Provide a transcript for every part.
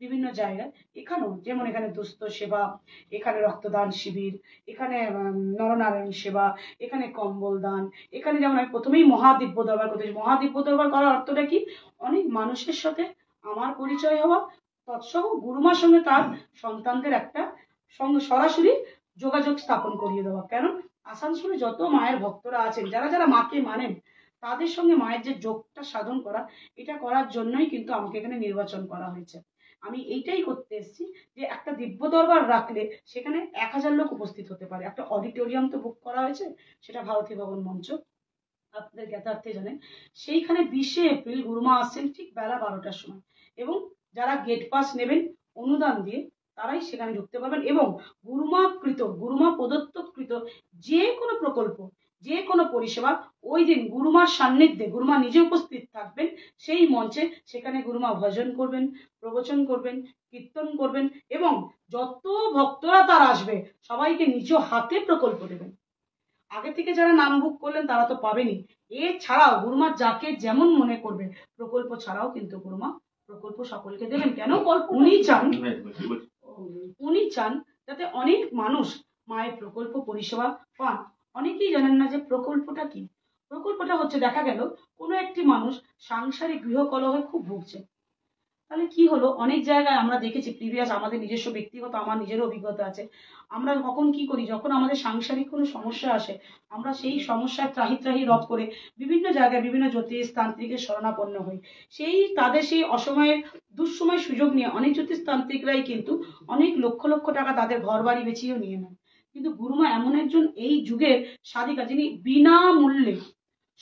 বিভিন্ন জায়গায়, এখানেও যেমন এখানে দুস্থ সেবা, এখানে রক্তদান শিবির, এখানে নরনারায়ণ সেবা, এখানে কম্বল দান, এখানে যেমন আমি প্রথমেই মহাদিব্য দরবার করতেছি। মহাদিব্য দরবার করার অর্থটা কি? অনেক মানুষের সাথে আমার পরিচয় হওয়া, তৎসহ গুরুমার সঙ্গে তার সন্তানদের একটা সঙ্গে সরাসরি যোগাযোগ স্থাপন করিয়ে দেওয়া। কেন? আসানসোলে যত মায়ের ভক্তরা আছেন, যারা যারা মাকে মানেন, তাদের সঙ্গে মায়ের যে যোগটা সাধন করা, এটা করার জন্যই কিন্তু আমাকে এখানে নির্বাচন করা হয়েছে। আমি এইটাই করতে এসেছি যে একটা দিব্য দরবার রাখলে সেখানে 1000 লোক উপস্থিত হতে পারে। একটা অডিটোরিয়াম তো বুক করা হয়েছে, সেটা ভারতী ভবন মঞ্চ, আপনাদের জ্ঞাতার্থে জানেন। সেইখানে 20শে এপ্রিল গুরুমা আসছেন ঠিক বেলা 12টার সময়, এবং যারা গেট পাস নেবেন অনুদান দিয়ে, তারাই সেখানে ঢুকতে পারবেন। এবং গুরুমা প্রদত্তকৃত যে কোনো প্রকল্প, যে কোনো পরিষেবা ওই দিন গুরুমার সান্নিধ্যে গুরুমা নিজে উপস্থিত থাকবেন সেই মঞ্চে। সেখানে গুরুমা ভজন করবেন, প্রবচন করবেন, কীর্তন করবেন, এবং যত ভক্তরা তার আসবে সবাইকে নিজ হাতে প্রকল্প দেবেন। আগে থেকে যারা নাম বুক করলেন তারা তো পাবেনই, এছাড়াও গুরুমা যাকে যেমন মনে করবে প্রকল্প ছাড়াও কিন্তু গুরুমা প্রকল্প সকলকে দেবেন। কেন? উনি চান যাতে অনেক মানুষ মায়ের প্রকল্প পরিষেবা পান। অনেকেই জানেন না যে প্রকল্পটা কি। প্রকল্পটা হচ্ছে, দেখা গেল কোনো একটি মানুষ সাংসারিক গৃহকলহে খুব ভুগছে, তাহলে কি হলো, অনেক জায়গায় আমরা দেখেছি প্রিভিয়াস, আমাদের নিজস্ব ব্যক্তিগত আমার নিজেরও অভিজ্ঞতা আছে। আমরা কখন কি করি, যখন আমাদের সাংসারিক কোনো সমস্যা আসে, আমরা সেই সমস্যার ত্রাহি ত্রাহি রব করে বিভিন্ন জায়গায় বিভিন্ন জ্যোতিষ তান্ত্রিকের শরণাপন্ন হই। তাদের সেই অসময়ের দুঃসময় সুযোগ নিয়ে অনেক জ্যোতিষ তান্ত্রিকরাই কিন্তু অনেক লক্ষ লক্ষ টাকা তাদের ঘর বাড়ি বেচিয়েও নিয়ে নেন। কিন্তু গুরুমা এমন একজন এই যুগের সাধিকা, যিনি বিনামূল্যে,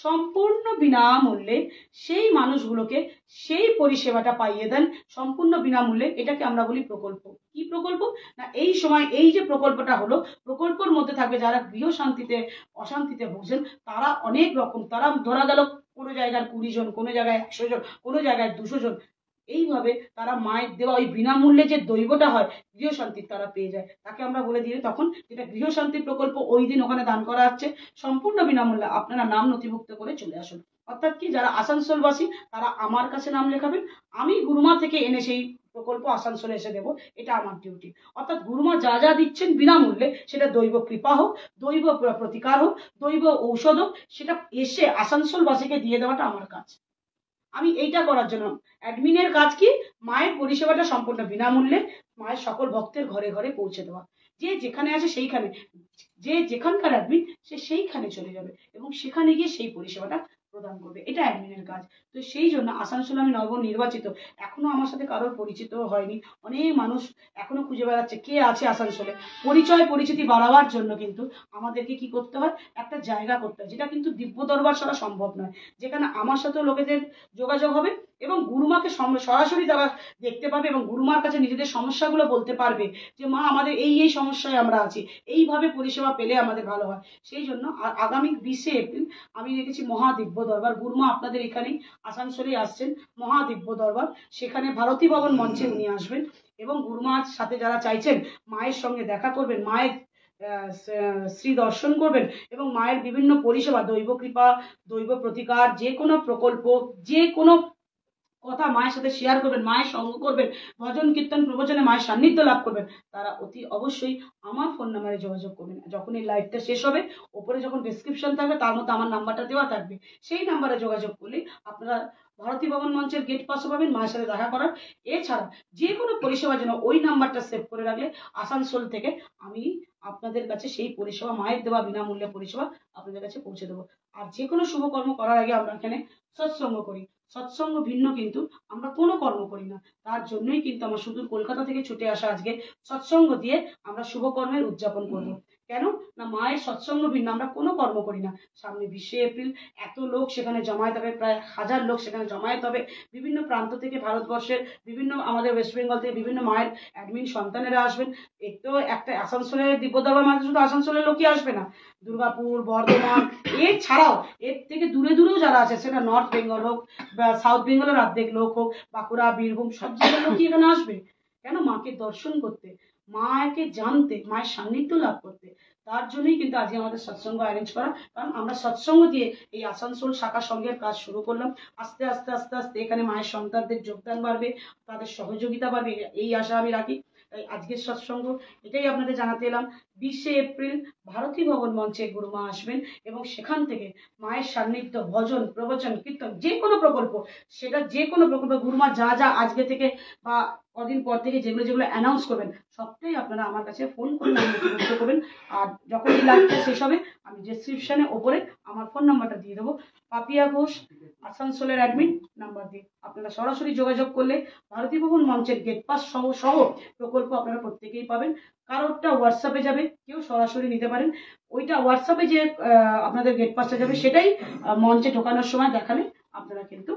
সম্পূর্ণ বিনামূল্যে সেই মানুষগুলোকে সেই পরিষেবাটা পাইয়ে দেন, সম্পূর্ণ বিনামূল্যে। এটাকে আমরা বলি প্রকল্প। কি প্রকল্প? না, এই সময় এই যে প্রকল্পটা হলো, প্রকল্পের মধ্যে থাকবে যারা গৃহ শান্তিতে অশান্তিতে ভোগেন, তারা অনেক রকম, তারা ধরা গেল কোনো জায়গায় 20 জন, কোনো জায়গায় 100 জন, কোনো জায়গায় 200 জন, এইভাবে তারা মায়ের দেওয়া ওই বিনামূল্যে যে দৈবটা হয় গৃহশান্তির, তারা পেয়ে যায়। তাকে আমরা বলে দিই তখন যেটা গৃহশান্তি প্রকল্প, ওই দিন ওখানে দান করা হচ্ছে সম্পূর্ণ বিনামূল্যে, আপনারা নাম নথিভুক্ত করে চলে আসুন। অর্থাৎ কি, যারা আসানসোলবাসী তারা আমার কাছে নাম লেখাবেন, আমি গুরুমা থেকে এনে সেই প্রকল্প আসানসোলে এসে দেবো, এটা আমার ডিউটি। অর্থাৎ গুরুমা যা যা দিচ্ছেন বিনামূল্যে, সেটা দৈব কৃপা হোক, দৈব প্রতিকার হোক, দৈব ঔষধ হোক, সেটা এসে আসানসোলবাসীকে দিয়ে দেওয়াটা আমার কাজ। আমি এইটা করার জন্য, অ্যাডমিনের কাজ কি, মায়ের পরিষেবাটা সম্পূর্ণ বিনামূল্যে মায়ের সকল ভক্তের ঘরে ঘরে পৌঁছে দেওয়া। যে যেখানে আছে সেইখানে, যে যেখানকার অ্যাডমিন সে সেইখানে চলে যাবে এবং সেখানে গিয়ে সেই পরিষেবাটা প্রদান করবে, এটা অ্যাডমিনের কাজ। তো সেই জন্য আসানসোলে আমি নবনির্বাচিত, এখনো আমার সাথে কারোর পরিচিত হয়নি, অনেক মানুষ এখনো খুঁজে বেড়াচ্ছে কে আছে আসানসোলে। পরিচয় পরিচিতি বাড়াবার জন্য কিন্তু আমাদেরকে কি করতে হয়, একটা জায়গা করতে হয়, যেটা কিন্তু দিব্য দরবার ছাড়া সম্ভব নয়, যেখানে আমার সাথেও লোকেদের যোগাযোগ হবে এবং গুরুমাকে সরাসরি তারা দেখতে পাবে এবং গুরুমার কাছে নিজেদের সমস্যাগুলো বলতে পারবে যে মা আমাদের এই এই সমস্যায় আমরা আছি, এইভাবে পরিষেবা পেলে আমাদের ভালো হয়। সেই জন্য আগামী 20শে এপ্রিল আমি রেখেছি মহাদিব্য দরবার। গুরুমা আপনাদের এখানেই আসানসোলেই আসছেন, মহাদিব্য দরবার। সেখানে ভারতী ভবন মঞ্চে উনি আসবেন এবং গুরুমার সাথে যারা চাইছেন মায়ের সঙ্গে দেখা করবেন, মায়ের শ্রী দর্শন করবেন এবং মায়ের বিভিন্ন পরিষেবা, দৈব কৃপা, দৈব প্রতিকার, যে কোনো প্রকল্প, যে কোনো কথা মায়ের সাথে শেয়ার করবেন, মায়ের সঙ্গ করবেন, ভজন কীর্তন প্রবচনে মায়ের সান্নিধ্য লাভ করবেন, তারা অতি অবশ্যই আমার ফোন নাম্বারে যোগাযোগ করবেন। যখন এই লাইভটা শেষ হবে, ওপরে যখন ডেসক্রিপশন থাকবে তার মধ্যে আমার নাম্বারটা দেওয়া থাকবে, সেই নাম্বারে যোগাযোগ করলে আপনারা ভারতী ভবন মঞ্চের গেট পাসও পাবেন, মায়ের সাথে দেখা করার। এছাড়া যে কোনো পরিষেবার জন্য ওই নাম্বারটা সেভ করে রাখলে আসানসোল থেকে আমি আপনাদের কাছে সেই পরিষেবা, মায়ের দেওয়া বিনামূল্যে পরিষেবা আপনাদের কাছে পৌঁছে দেবো। আর যে কোনো শুভকর্ম করার আগে আমরা এখানে সৎসঙ্গ করি। সৎসঙ্গ ভিন্ন কিন্তু আমরা কোনো কর্ম করি না, তার জন্যই কিন্তু আমার সুদূর কলকাতা থেকে ছুটে আসা আজকে সৎসঙ্গ দিয়ে আমরা শুভকর্মের উদযাপন করব। কেন না, মায়ের সৎসঙ্গ ভিন্ন, আমরা কোনো কর্ম করি না। সামনে 20শে এপ্রিল এত লোক সেখানে জমায়েত হবে, প্রায় 1000 লোক সেখানে জমায়েত হবে, বিভিন্ন প্রান্ত থেকে, ভারতবর্ষের বিভিন্ন, আমাদের ওয়েস্ট বেঙ্গল থেকে বিভিন্ন মায়ের অ্যাডমিন সন্তানেরা আসবেন। এর তো একটা আসানসোলের দিব্য দরবার মানে শুধু আসানসোলের লোকই আসবে না, দুর্গাপুর, বর্ধমান, এছাড়াও এর থেকে দূরে দূরেও যারা আছে, সেটা নর্থ বেঙ্গল হোক বা সাউথ বেঙ্গলের অর্ধেক লোক হোক, বাঁকুড়া, বীরভূম, সব জায়গার লোকই এখানে আসবে। কেন? মাকে দর্শন করতে, মাকে জানতে, মায়ের সান্নিধ্য লাভ করতে। তার জন্যই কিন্তু আজকে আমাদের সৎসঙ্গ অ্যারেঞ্জ করা, কারণ আমরা সৎসঙ্গ দিয়ে এই আসানসোল শাখা সংঘের কাজ শুরু করলাম। আস্তে আস্তে আস্তে আস্তে এখানে মায়ের সন্তানদের যোগদান বাড়বে, তাদের সহযোগিতা বাড়বে, এই আশা আমি রাখি। তাই আজকের সৎসঙ্গ এটাই আপনাদের জানাতে এলাম। 20শে এপ্রিল ভারতী ভবন মঞ্চে গুরুমা আসবেন এবং সেখান থেকে মায়ের সান্নিধ্য, ভজন, প্রবচন, কীর্তন, যে কোনো প্রকল্প, সেটা যে কোনো প্রকল্প গুরুমা যা যা আজকে থেকে বা কদিন পর থেকে যেগুলো যেগুলো অ্যানাউন্স করবেন সবটাই আপনারা আমার কাছে ফোন করে নথিভুক্ত করবেন। আর যখন এই লাইভটা শেষ হবে আমি ডেসক্রিপশনে ওপরে আমার ফোন নাম্বারটা দিয়ে দেবো, পাপিয়া ঘোষ আসানসোলের অ্যাডমিন নাম্বার দিয়ে আপনারা সরাসরি যোগাযোগ করলে ভারতী ভবন মঞ্চের গেট পাস সহ প্রকল্প আপনারা প্রত্যেকেই পাবেন। কারোরটা হোয়াটসঅ্যাপে যাবে, কেউ সরাসরি নিতে পারেন। ওইটা হোয়াটসঅ্যাপে যে আপনাদের গেট পাসটা যাবে সেটাই মঞ্চে ঢোকানোর সময় দেখালে আপনারা কিন্তু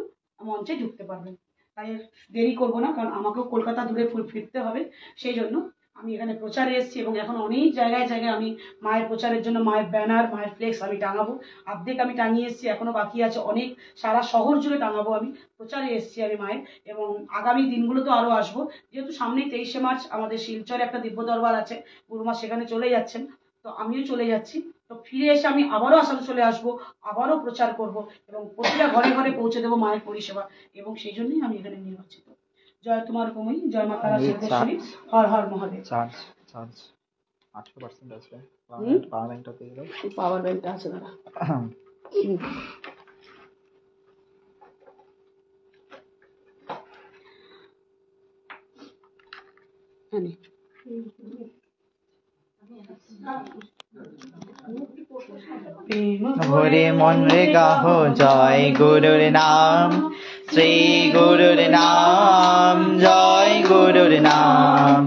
মঞ্চে ঢুকতে পারবেন। তাই দেরি করবো না, কারণ আমাকেও কলকাতা দূরে ফিরতে হবে। সেই জন্য আমি এখানে প্রচারে এসেছি এবং এখন অনেক জায়গায় জায়গায় আমি মায়ের প্রচারের জন্য মায়ের ব্যানার, মায়ের ফ্লেক্স আমি টাঙাবো। অর্ধেক আমি টাঙিয়ে এসেছি, এখনো বাকি আছে অনেক, সারা শহর জুড়ে টাঙাবো। আমি প্রচারে এসেছি আমি মায়ের, এবং আগামী দিনগুলোতে আরও আসবো। যেহেতু সামনেই 23শে মার্চ আমাদের শিলচরে একটা দিব্য দরবার আছে, গুরুমা সেখানে চলে যাচ্ছেন, তো আমিও চলে যাচ্ছি। তো ফিরে এসে আমি আবারও আসানসোলে আসবো, আবারও প্রচার করব এবং প্রতিটা ঘরে ঘরে পৌঁছে দেবো মায়ের পরিষেবা, এবং সেই জন্যই আমি এখানে নির্বাচিত। জয় তোমার ভূমি, জয় মা তারা সিদ্ধেশ্বরী, হর হর মহাদেব। চার্জ 8% আছে, পাওয়ার ব্যাংকটা দিয়ে দাও। পাওয়ার ব্যাংকটা আছে দাদা। ভরে মন রে গাহ জয় গুরুর নাম, শ্রী গুরুর নাম, জয় গুরুর নাম।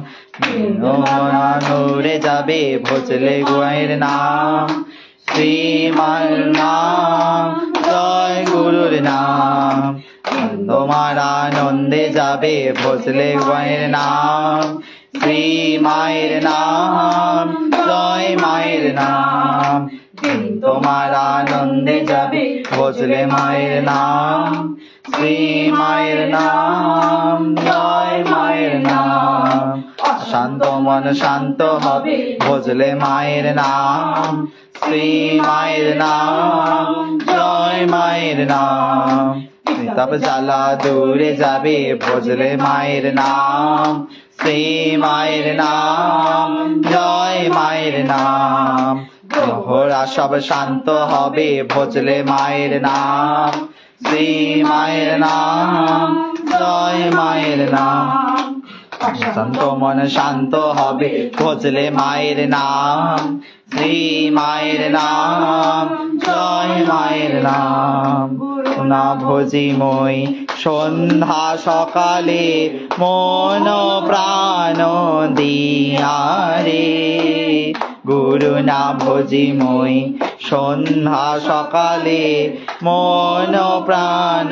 নূরে যাবে ভজলে গুয়ের নাম, শ্রী মায়ের নাম, জয় গুরুর নাম। তোমার আনন্দে যাবে ভজলে গুয়ের নাম, শ্রী মায়ের নাম, জয় মায়ের নাম। তোমার আনন্দে যাবে ভজলে মায়ের নাম, শ্রী মায়ের নাম, জয় মায়ের নাম। শান্ত মন শান্ত হবে ভজলে মায়ের নাম, শ্রী মায়ের নাম, জয় মায়ের নাম। তব জ্বালা দূরে যাবে ভজলে মায়ের নাম, শ্রী মায়ের নাম, জয় মায়ের নাম। মোহরা সব শান্ত হবে ভজলে মায়ের নাম, শ্রী মায়ের নাম, জয় মায়ের নাম। শান্ত মন শান্ত হবে ভজলে মায়ের নাম, শ্রী মায়ের নাম, জয় মায়ের নাম। না ভজি মই সন্ধ্যা সকালে মন প্রাণ দিয়া রে, গুরু না ভজি মই সন্ধ্যা সকালে মন প্রাণ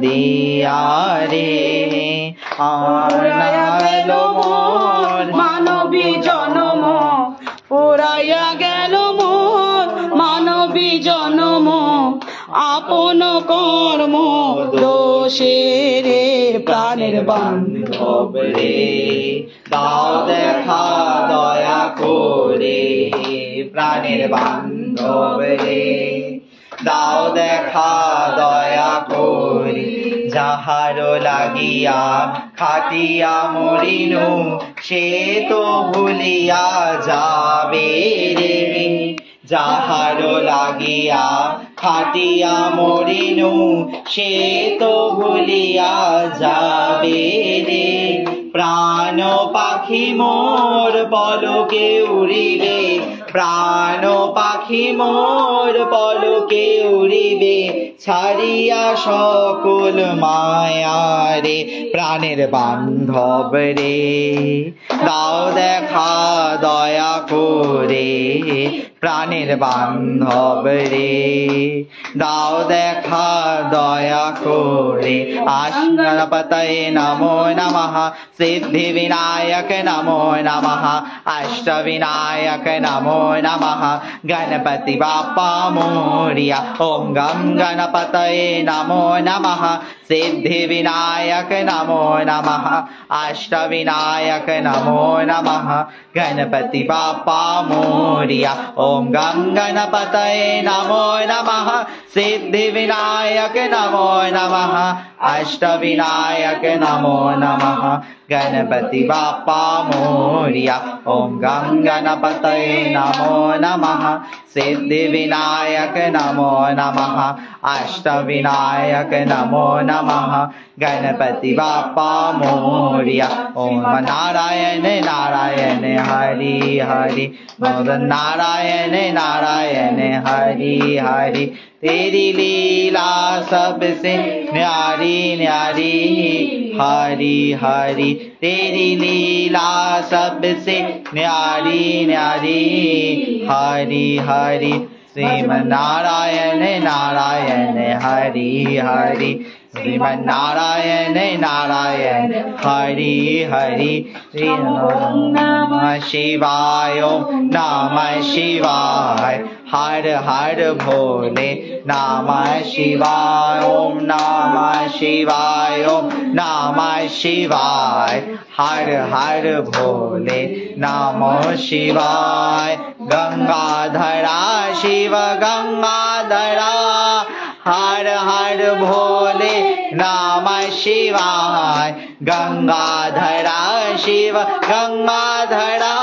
দিয়া রে। আর গেল মোর মানবী জনম, পুরাইয়া গেল মোর মানবী জনম, আপন কর্ম দোষে রে প্রাণের বান্ধব রে। দাও দেখা দয়া করে প্রাণের বান্ধব রে, দাও দেখা দয়া করে। যাহার লাগিয়া খাটিয়া মরিনু সে তো ভুলিয়া যাবে রে, যাহার লাগিয়া খাটিয়া মরিনু সে তো ভুলিয়া যাবে রে। প্রাণ পাখি মোর পলকে উড়িবে, প্রাণ পাখি মোর পলকে উড়িবে, ছাড়িয়া সকল মায়া রে। প্রাণের বান্ধব রে, দাও দেখা দয়া করে প্রাণের বান্ধব রে। দাও দেখা দয়া করে গণপতয়ে নমো নমঃ সিদ্ধি বিনায়ক নমো নমঃ অষ্ট বিনায়ক নমো নমঃ গণপতি বাপ্পা মোরিয়া ওম গম গণপতয়ে নমো নমঃ सिद्धि विनायक नमो नमः अष्ट विनायक नमो नमः गणपति बाप्पा मोरिया ओम गं गणपतये नमो नमः सिद्धि विनायक नमो नमः अष्ट विनायक नमो नमः गणपति बाप्पा मोरिया ओम गं गणपतये नमो नमः सिद्धि विनायक नमो नमः अष्ट विनायक नमो नमः गणपति बाप्पा मोरिया ओम नारायण नारायण हरि हरि नारायण नारायण हरि हरि तेरी लीला सबसे न्यारी न्यारी हरि हरि तेरी लीला सबसे न्यारी न्यारी हरि हरि श्रीमन्नारायण नारायण हरि हरि श्रीमन्नारायण नारायण हरि हरि नमः शिवाय ओम नमः शिवाय हर हर भोले नमः शिवाय ओम नमः शिवाय ओम नमः शिवाय हर हर भोले नमो शिवाय गंगाधरा शिव गंगाधरा हर हर भोले नमः शिवाय गंगाधरा शिव गंगाधरा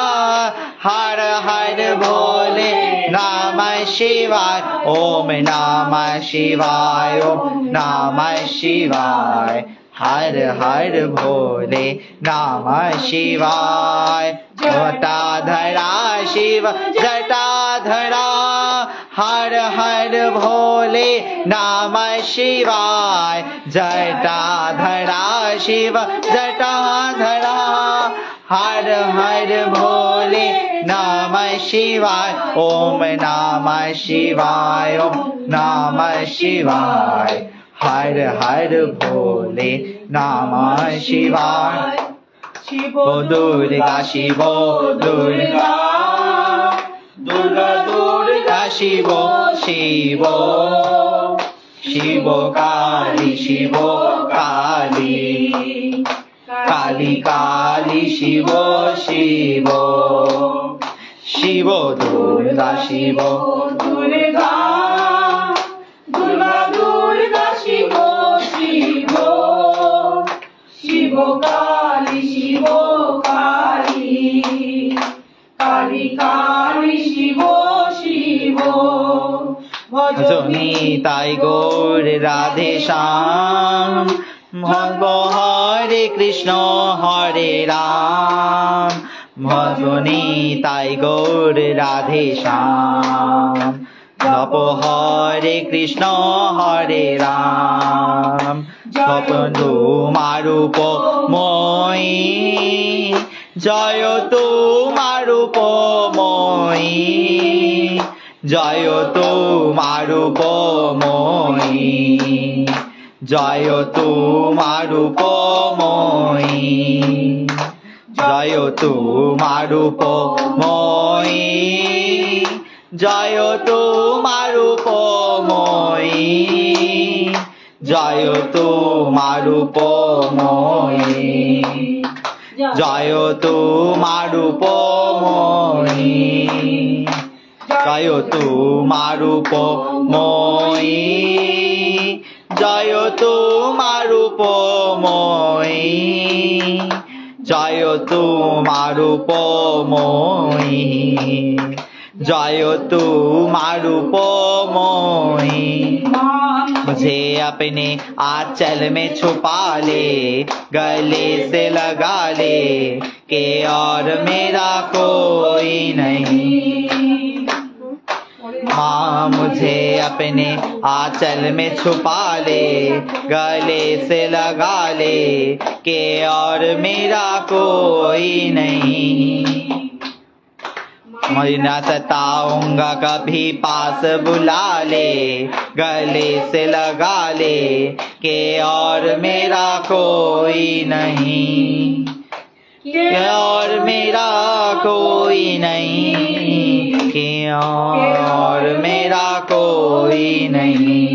हर हर भोले नमः शिवाय ओम नमः शिवाय ओम नमः शिवाय हर हर भोले नमः शिवाय जटाधरा शिव जटाधरा हर हर भोले नमः शिवाय जटाधरा शिव जटाधरा हर हर भोले नमः शिवाय ओम नमः शिवाय ओम नमः शिवाय हर हर भोले नमः शिवाय शिवो दुर्गा शिवो दुर्गा दुर्गा दुर्गा शिवो शिवो शिवो काली शिवो काली काली काली शिवो शिवो शिवो दुर्गा शिवो दुर्गा दुर्गा दुर्गा शिवो शिवो शिवो काली शिवो काली काली काली शिवो शिवो भजनी ताई गौर राधे श्याम हरे कृष्ण हरे राम भजनी ताई गौर राधे श्याम जप हरे कृष्ण हरे राम जप तुम्हारूप মই जय तुम्हारूप মই जय तुम्हारूप মই जय तुम्हारूप মই जय तुम्हारूप মই जय तुम्हारूप মই जय तुम्हारूप মই जय तुम्हारूप মই जय तुम्हारूप মই जय तुम्हारूप মই जय तुम्हारूप মই जय तुम्हारूप মই मुझे अपने आंचल में छुपा ले गले से लगा ले के और मेरा कोई नहीं माँ मुझे अपने आंचल में छुपा ले गले से लगा ले के और मेरा कोई नहीं मैं न सताऊंगा कभी पास बुला ले गले से लगा ले के और मेरा कोई नहीं के और मेरा कोई नहीं के और मेरा कोई नहीं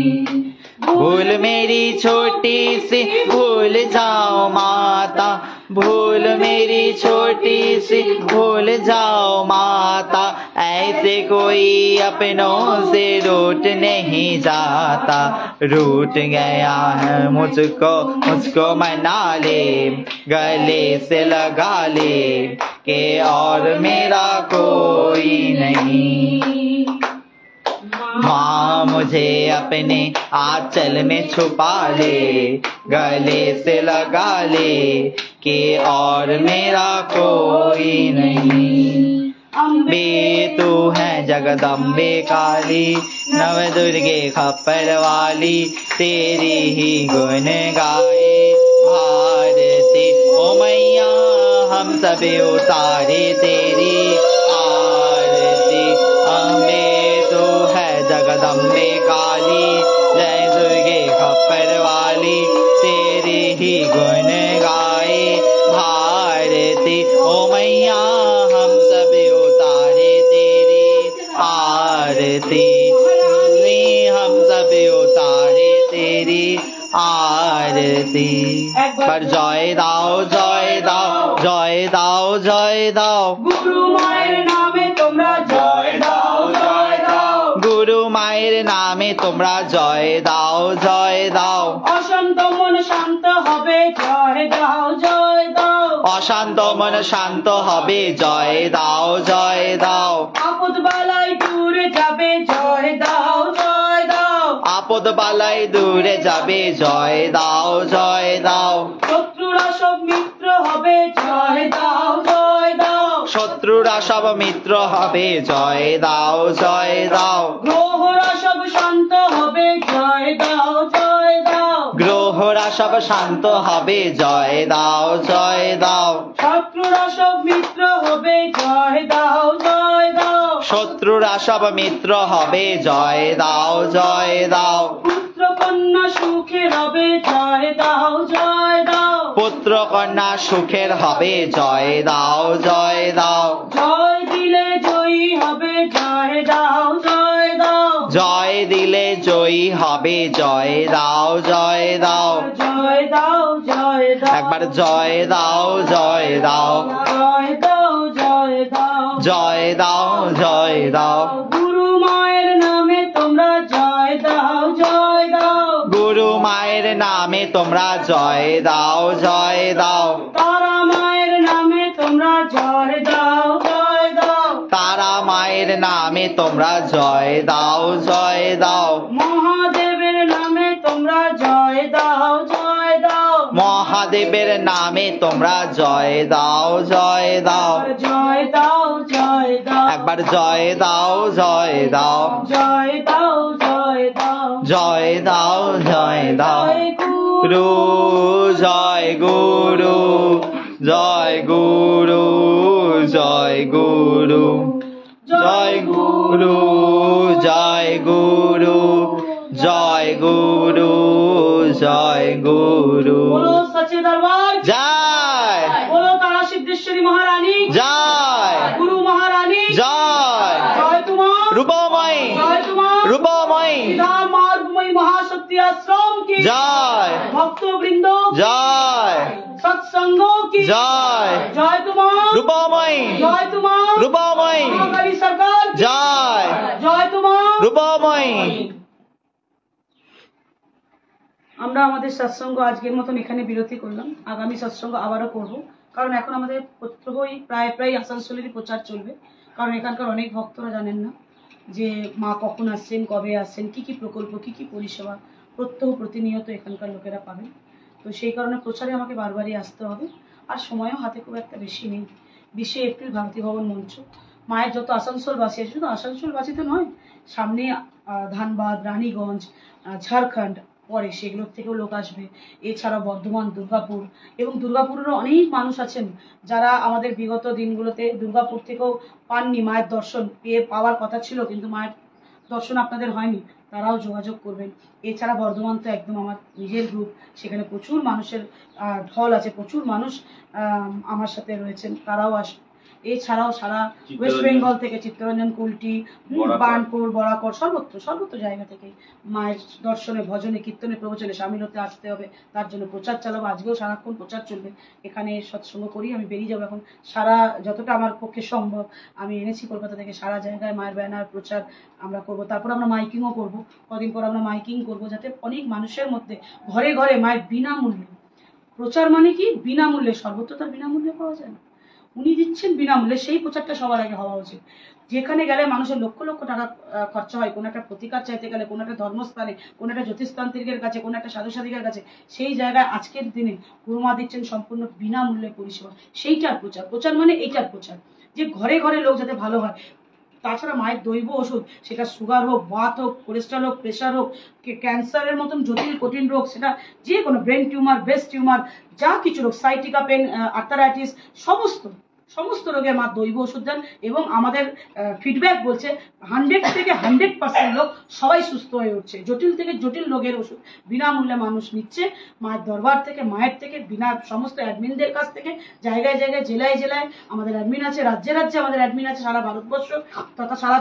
भूल मेरी छोटी सी भूल जाओ माता भूल मेरी छोटी सी भूल जाओ माता ऐसे कोई अपनों से रूठ नहीं जाता रूठ गया है मुझको मना ले गले से लगा ले के और मेरा कोई नहीं माँ मुझे अपने आंचल में छुपा ले गले से लगा ले कि और मेरा कोई नहीं अम्बे तू है जगदम्बे काली नव दुर्गे खप्पर वाली तेरी ही गुण गाए भारती ओ मैया हम सभी उतारे तेरी आरती अम्बे जगदम्बे काली जय दुर्गे खप्पर वाली तेरी ही गुण गाए भारती ओ मैया हम सब उतारे तेरी आरती हम सब उतारे तेरी आरती पर जय दाओ जय दाओ जय दाओ जय दाओ गुरु माয়ের নামে তোমরা জয় দাও জয় দাও गुरु माয়ের नामे তোমরা জয় দাও জয় দাও অশান্ত মন শান্ত হবে জয় দাও জয় দাও অশান্ত মন শান্ত হবে জয় দাও জয় দাও আপদ বালাই দূরে যাবে জয় দাও জয় দাও আপদ বালাই দূরে যাবে জয় দাও জয় দাও শত্রুরা সব মিত্র হবে জয় দাও জয় দাও শত্রুরা সব মিত্র হবে জয় দাও জয় দাও গ্রহরা সব শান্ত হবে জয় দাও জয় দাও গ্রহরা সব শান্ত হবে জয় দাও জয় দাও শত্রুরা সব মিত্র হবে জয় দাও জয় দাও শত্রুরা সব মিত্র হবে জয় দাও জয় দাও পুত্র কন্যা সুখে হবে জয় দাও জয় দাও পুত্র কন্যা সুখের হবে জয় দাও জয় দাও জয় দিলে জয়ী হবে জয় দাও জয় দাও জয় দিলে জয়ী হবে জয় দাও জয় দাও জয় দাও জয় দাও একবার জয় দাও জয় দাও জয় দাও জয় দাও জয় দাও জয় দাও গুরু মায়ের নামে তোমরা জয় দাও জয় দাও গুরু মায়ের নামে তোমরা জয় দাও জয় দাও তারা মায়ের নামে তোমরা জয় দাও জয় দাও তারা মায়ের নামে তোমরা জয় দাও জয় দাও মহাদেবের নামে তোমরা জয় দাও জয় দাও মহাদেবের নামে তোমরা জয় দাও জয় দাও জয় দাও জয় দাও একবার জয় দাও জয় দাও জয় দাও জয় দাও জয় দাও জয় দাও জয় গুরু গুরু জয় গুরু জয় গুরু জয় গুরু জয় গুরু জয় গুরু জয় গুরু बोलो सच्चे दरबार জয় बोलो तारा सिद्धेश्वरी महारानी জয় गुरु महारानी জয় जय तुम्हार রূপময়ী जय तुम्हार রূপময়ী विधान मार्गमयी महाशक्ति आश्रम की জয় भक्तों वृंदों জয় सत्संगों की জয় जय तुम्हार রূপময়ী जय तुम्हार রূপময়ী महाकाली सरकार की জয় जय तुम्हार রূপময়ী আমরা আমাদের সৎসঙ্গ আজকের মতন এখানে বিরতি করলাম আগামী সৎসঙ্গ আবারও করব কারণ এখন আমাদের প্রত্যহই প্রায় আসানসোলেরই প্রচার চলবে কারণ এখানকার অনেক ভক্তরা জানেন না যে মা কখন আসছেন কবে আসছেন কি কি প্রকল্প কি কি পরিষেবা প্রত্যহ প্রতিনিয়ত এখানকার লোকেরা পাবেন তো সেই কারণে প্রচারে আমাকে বারবারই আসতে হবে আর সময়ও হাতে খুব একটা বেশি নেই 20 এপ্রিল ভারতী ভবন মঞ্চ মায়ের যত আসানসোলবাসী আছে শুধু আসানসোলবাসী তো নয় সামনে ধানবাদ রানীগঞ্জ ঝাড়খণ্ড পরে সেগুলোর থেকেও লোক আসবে। এছাড়া বর্ধমান, দুর্গাপুর এবং দুর্গাপুরেরও অনেক মানুষ আছেন যারা আমাদের বিগত দিনগুলোতে দুর্গাপুর থেকেও পাননি, মায়ের দর্শন পাওয়ার কথা ছিল কিন্তু মায়ের দর্শন আপনাদের হয়নি, তারাও যোগাযোগ করবেন। এছাড়া বর্ধমান তো একদম আমার নিজের গ্রুপ, সেখানে প্রচুর মানুষের ঢল আছে, প্রচুর মানুষ আমার সাথে রয়েছেন, তারাও আসবে। এছাড়াও সারা ওয়েস্ট বেঙ্গল থেকে চিত্তরঞ্জন, কুলটি, বার্নপুর, বরাকর, সর্বত্র সর্বত্র জায়গা থেকে মায়ের দর্শনে, ভজনে, কীর্তনে, প্রবচনে সামিল হতে আসতে হবে। তার জন্য প্রচার চালাবো, আজকেও সারাক্ষণ প্রচার চলবে। এখানে সৎসঙ্গ করি, আমি বেরিয়ে যাবো এখন সারা, যতটা আমার পক্ষে সম্ভব আমি এনেছি কলকাতা থেকে, সারা জায়গায় মায়ের ব্যানার প্রচার আমরা করব। তারপর আমরা মাইকিংও করব, কদিন পর আমরা মাইকিং করব, যাতে অনেক মানুষের মধ্যে ঘরে ঘরে মায়ের বিনামূল্যে প্রচার, মানে কি বিনামূল্যে, সর্বত্র তার বিনামূল্যে পাওয়া যায় না, উনি দিচ্ছেন বিনামূল্যে, সেই প্রচারটা সবার আগে হওয়া উচিত। যেখানে গেলে মানুষের লক্ষ লক্ষ টাকা খরচা হয় কোনো একটা প্রতিকার চাইতে গেলে, কোনো একটা ধর্মস্থানে, কোনো একটা জ্যোতিষতান্ত্রিকের কাছে, কোনো একটা সাধু সাধিকার কাছে, সেই জায়গায় আজকের দিনে গুরুমা দিচ্ছেন সম্পূর্ণ বিনামূল্যে পরিষেবা। সেইটার প্রচার, প্রচার মানে এইটার প্রচার, যে ঘরে ঘরে লোক যাতে ভালো হয়। তাছাড়া মায়ের দৈব ওষুধ, সেটা সুগার হোক, বাত হোক, কোলেস্ট্রল হোক, প্রেশার হোক, ক্যান্সারের মতন জটিল কঠিন রোগ, সেটা যে কোনো ব্রেন টিউমার, ব্রেস্ট টিউমার, যা কিছু রোগ, সাইটিকা পেন, আর্থারাইটিস, সমস্ত সমস্ত রোগের মা দৈব ওষুধ দেন। এবং আমাদের ফিডব্যাক বলছে 100 থেকে 100% লোক সবাই সুস্থ হয়ে উঠছে। জটিল থেকে জটিল রোগের ওষুধ বিনামূল্যে মানুষ নিচ্ছে মায়ের দরবার থেকে, মায়ের থেকে, বিনা সমস্ত অ্যাডমিনদের কাছ থেকে, জায়গায় জায়গায়, জেলায় জেলায় আমাদের অ্যাডমিন আছে, রাজ্যে রাজ্যে আমাদের অ্যাডমিন আছে, সারা ভারতবর্ষ তথা সারা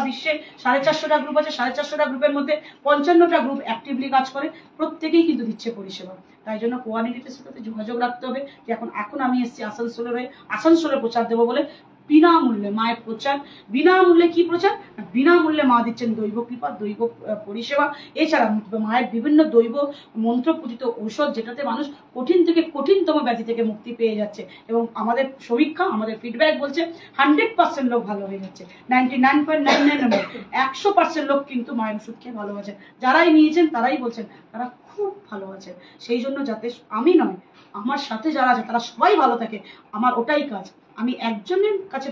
বিশ্বে 450টা গ্রুপ আছে। 450টা গ্রুপের মধ্যে 55টা গ্রুপ অ্যাক্টিভলি কাজ করে, প্রত্যেকেই কিন্তু দিচ্ছে পরিষেবা। তাই জন্য কোয়ালিটির সাথে যোগাযোগ রাখতে হবে যে এখন আমি এসেছি আসানসোলের হয়ে, আসানসোলে প্রচার দেবো বলে বিনামূল্যে মায়ের প্রচার। বিনামূল্যে কি প্রচার? বিনামূল্যে মা দিচ্ছেন দৈব কৃপা, দৈব পরিষেবা। এছাড়া মায়ের বিভিন্ন দৈব মন্ত্রপূজিত ঔষধ, যেটাতে মানুষ কঠিন থেকে কঠিনতম ব্যাধি থেকে মুক্তি পেয়ে যাচ্ছে। এবং আমাদের সমীক্ষা, আমাদের ফিডব্যাক বলছে 100% লোক ভালো হয়ে যাচ্ছে, 99.99 100% লোক কিন্তু মায়ের ওষুধ খেয়ে ভালো আছে। যারাই নিয়েছেন তারাই বলছেন তারা খুব ভালো আছে। সেই জন্য যাতে আমি নয়, আমার সাথে যারা আছে তারা সবাই ভালো থাকে, আমার ওটাই কাজ। আমি একজনের কাছে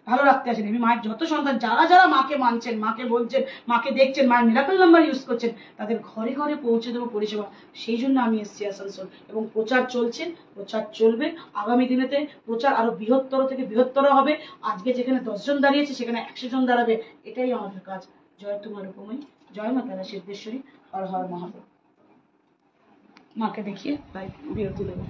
ভালো রাখতে আসেন, আমি মায়ের যত সন্তান যারা যারা মাকে মানছেন, মাকে বলছেন, মাকে দেখছেন, মায়ের মিরাকল নাম্বার ইউজ করছেন, তাদের ঘরে ঘরে পৌঁছে দেবো পরিষেবা। সেই জন্য আমি এসেছি আসানসোল, এবং প্রচার চলছে, প্রচার চলবে। আগামী দিনেতে প্রচার আরো বৃহত্তর থেকে বৃহত্তর হবে। আজকে যেখানে 10 জন দাঁড়িয়েছে সেখানে 100 জন দাঁড়াবে, এটাই আমাদের কাজ। জয় তোমার রূপময়ী, জয় মা তারা সিদ্ধেশ্বরী, হর হর মহাদেব। মাকে দেখিয়ে তাই বিরতি দেবো।